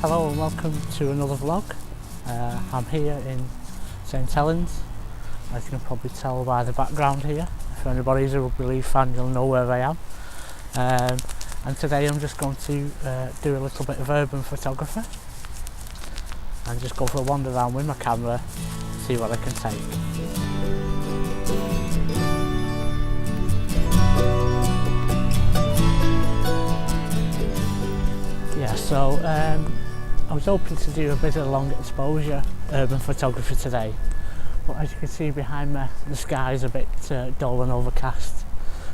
Hello and welcome to another vlog. I'm here in St Helens, as you can probably tell by the background here. If anybody's a rugby league fan, you'll know where I am. And today I'm just going to do a little bit of urban photography and just go for a wander around with my camera, see what I can take. Yeah, so I was hoping to do a bit of long exposure urban photography today, but as you can see behind me, the sky is a bit dull and overcast,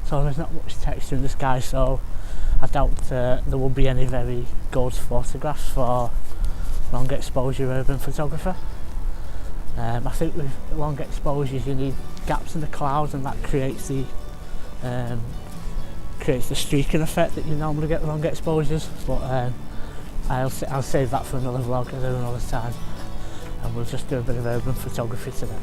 so there's not much texture in the sky, so I doubt there will be any very good photographs for long exposure urban photography. I think with long exposures you need gaps in the clouds, and that creates the streaking effect that you normally get with long exposures, but I'll save that for another vlog at another time, and we'll just do a bit of urban photography today.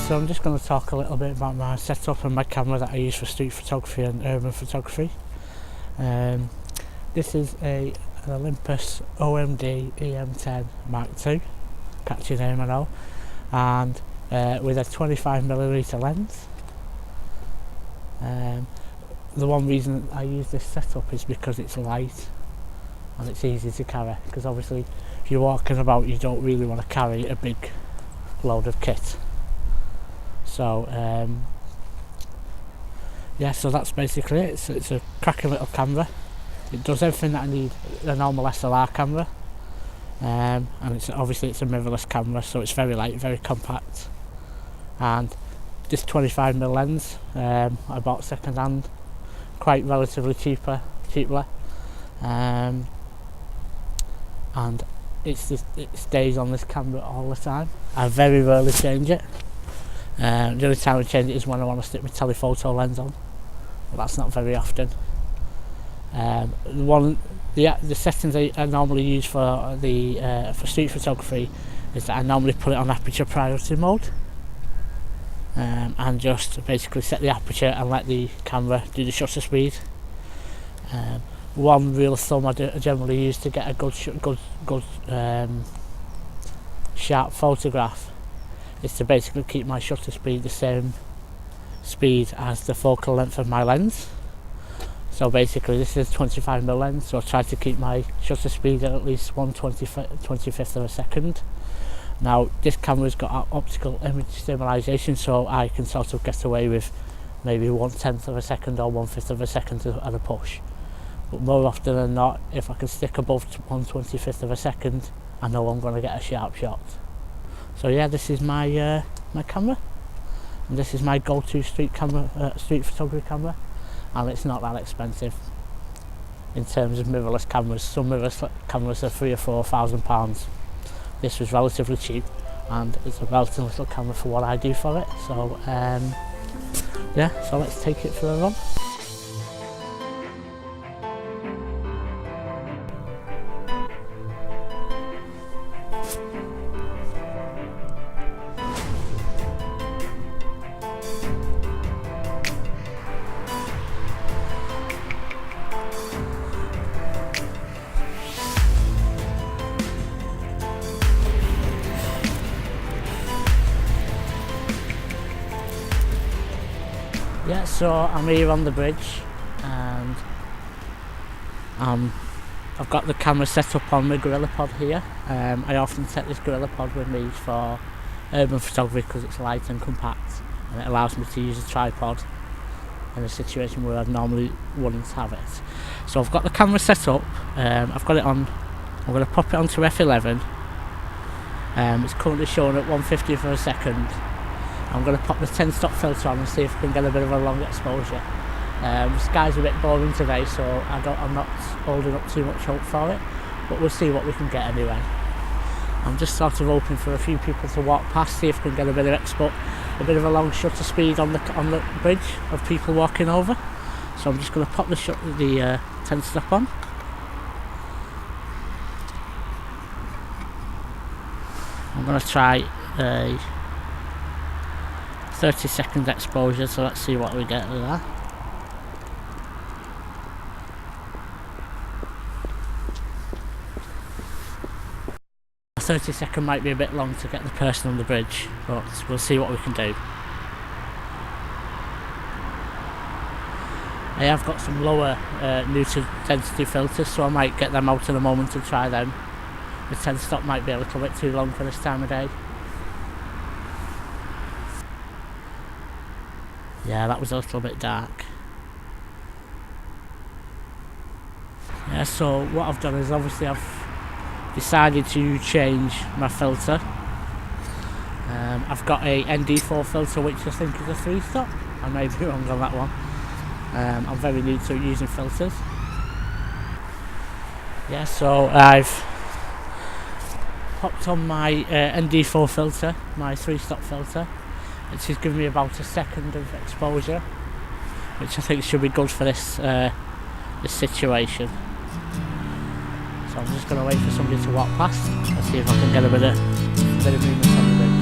So I'm just going to talk a little bit about my setup and my camera that I use for street photography and urban photography. This is an Olympus OMD EM10 Mark II, catchy name I know, and with a 25mm lens. The one reason I use this setup is because it's light and it's easy to carry, because obviously if you're walking about you don't really want to carry a big load of kit. So yeah, so that's basically it. So it's a cracking little camera. It does everything that I need a normal SLR camera, and it's obviously it's a mirrorless camera, so it's very light, very compact. And this 25mm lens I bought second hand, quite relatively cheaply, and it stays on this camera all the time. I very rarely change it. The only time I change it is when I want to stick my telephoto lens on, but that's not very often. The settings I normally use for street photography is that I normally put it on aperture priority mode, and just basically set the aperture and let the camera do the shutter speed. One rule of thumb I generally use to get a good sharp photograph is to basically keep my shutter speed the same speed as the focal length of my lens. So basically this is a 25mm lens, so I try to keep my shutter speed at least 1/25th of a second. Now this camera's got optical image stabilisation, so I can sort of get away with maybe 1/10th of a second or 1/5 of a second at a push. But more often than not, if I can stick above 1/25th of a second, I know I'm going to get a sharp shot. So yeah, this is my my camera, and this is my go-to street photography camera, and it's not that expensive in terms of mirrorless cameras. Some mirrorless cameras are £3,000 or £4,000. This was relatively cheap, and it's a relatively little camera for what I do for it. So yeah, so let's take it for a run. Yeah, so I'm here on the bridge, and I've got the camera set up on my GorillaPod here. I often take this GorillaPod with me for urban photography because it's light and compact, and it allows me to use a tripod in a situation where I normally wouldn't have it. So I've got the camera set up, I've got it on, I'm going to pop it onto f11 It's currently showing at 150 for a second. I'm going to pop the 10 stop filter on and see if we can get a bit of a long exposure. The sky's a bit boring today, so I'm not holding up too much hope for it, but we'll see what we can get anyway. I'm just sort of hoping for a few people to walk past, see if we can get a bit of a long shutter speed on the bridge of people walking over. So I'm just going to pop the 10 stop on. I'm going to try a 30-second exposure, so let's see what we get with that. A 30-second might be a bit long to get the person on the bridge, but we'll see what we can do. I have got some lower neutral density filters, so I might get them out in a moment to try them. The 10 stop might be a little bit too long for this time of day. Yeah, that was a little bit dark. Yeah, so what I've done is obviously I've decided to change my filter. I've got a ND4 filter, which I think is a 3 stop. I may be wrong on that one. I'm very new to using filters. Yeah, so I've popped on my ND4 filter, my 3 stop filter, which is giving me about a second of exposure, which I think should be good for this situation. So I'm just going to wait for somebody to walk past and see if I can get a bit of movement on the bridge.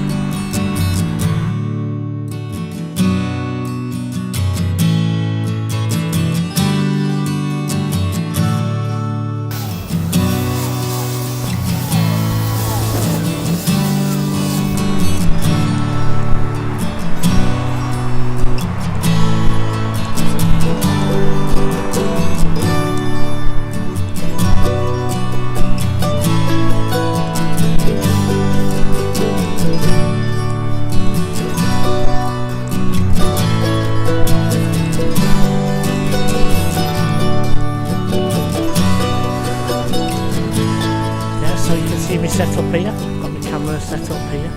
Set up here, I've got my camera set up here,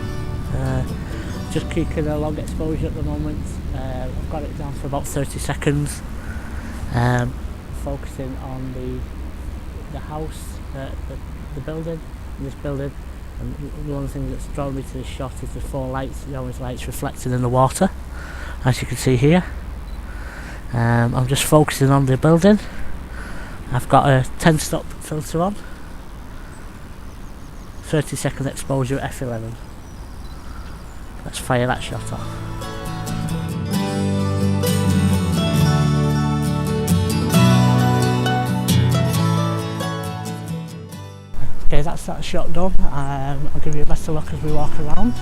just keeping a long exposure at the moment. I've got it down for about 30 seconds, focusing on the house, the building, this building, and one of the things that's drawn me to this shot is the 4 lights, the orange lights reflected in the water, as you can see here. I'm just focusing on the building. I've got a 10 stop filter on. 30-second exposure at f11. Let's fire that shot off. Okay, that's that shot done. I'll give you a better look as we walk around.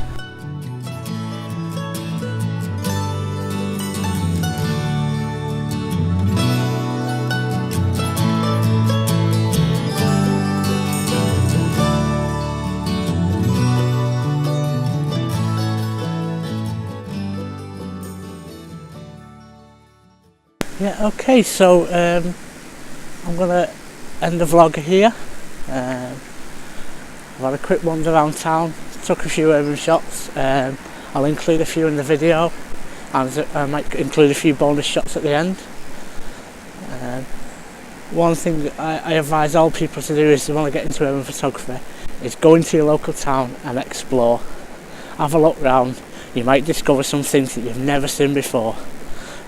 Yeah, okay, so I'm going to end the vlog here. I've had a quick wander around town, took a few urban shots. I'll include a few in the video, and I might include a few bonus shots at the end. One thing that I advise all people to do is, they want to get into urban photography, is go into your local town and explore. Have a look round. You might discover some things that you've never seen before.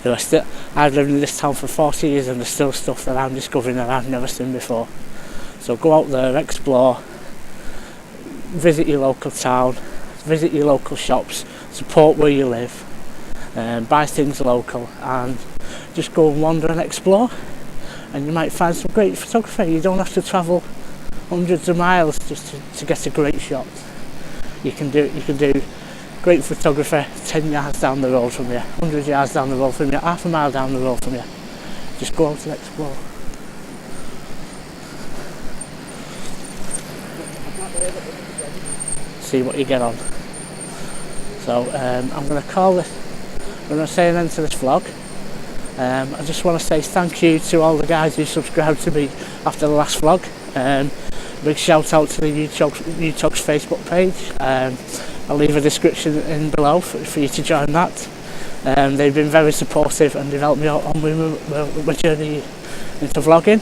I've lived in this town for 40 years and there's still stuff that I'm discovering that I've never seen before. So go out there, explore, visit your local town, visit your local shops, support where you live, buy things local, and just go and wander and explore, and you might find some great photography. You don't have to travel hundreds of miles just to get a great shot. You can do great photography 10 yards down the road from you, 100 yards down the road from you, half a mile down the road from you. Just go out and explore. See what you get on. So I'm going to call this, I'm going to say an end to this vlog. I just want to say thank you to all the guys who subscribed to me after the last vlog. big shout out to the UTOG's Facebook page. I'll leave a description in below for you to join that. They've been very supportive and they've helped me out on my journey into vlogging.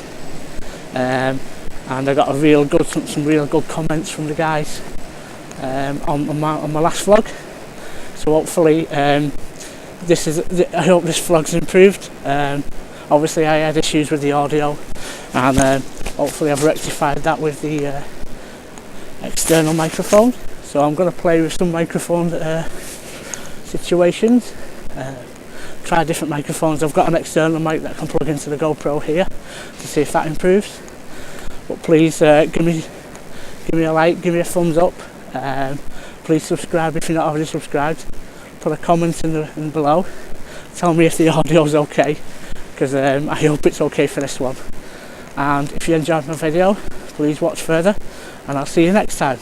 And I got some real good comments from the guys on my last vlog. So hopefully I hope this vlog's improved. Obviously I had issues with the audio, and hopefully I've rectified that with the external microphone. So I'm going to play with some microphone situations, try different microphones. I've got an external mic that I can plug into the GoPro here to see if that improves. But please give me a like, give me a thumbs up. Please subscribe if you're not already subscribed. Put a comment in below. Tell me if the audio's okay, because I hope it's okay for this one. And if you enjoyed my video, please watch further, and I'll see you next time.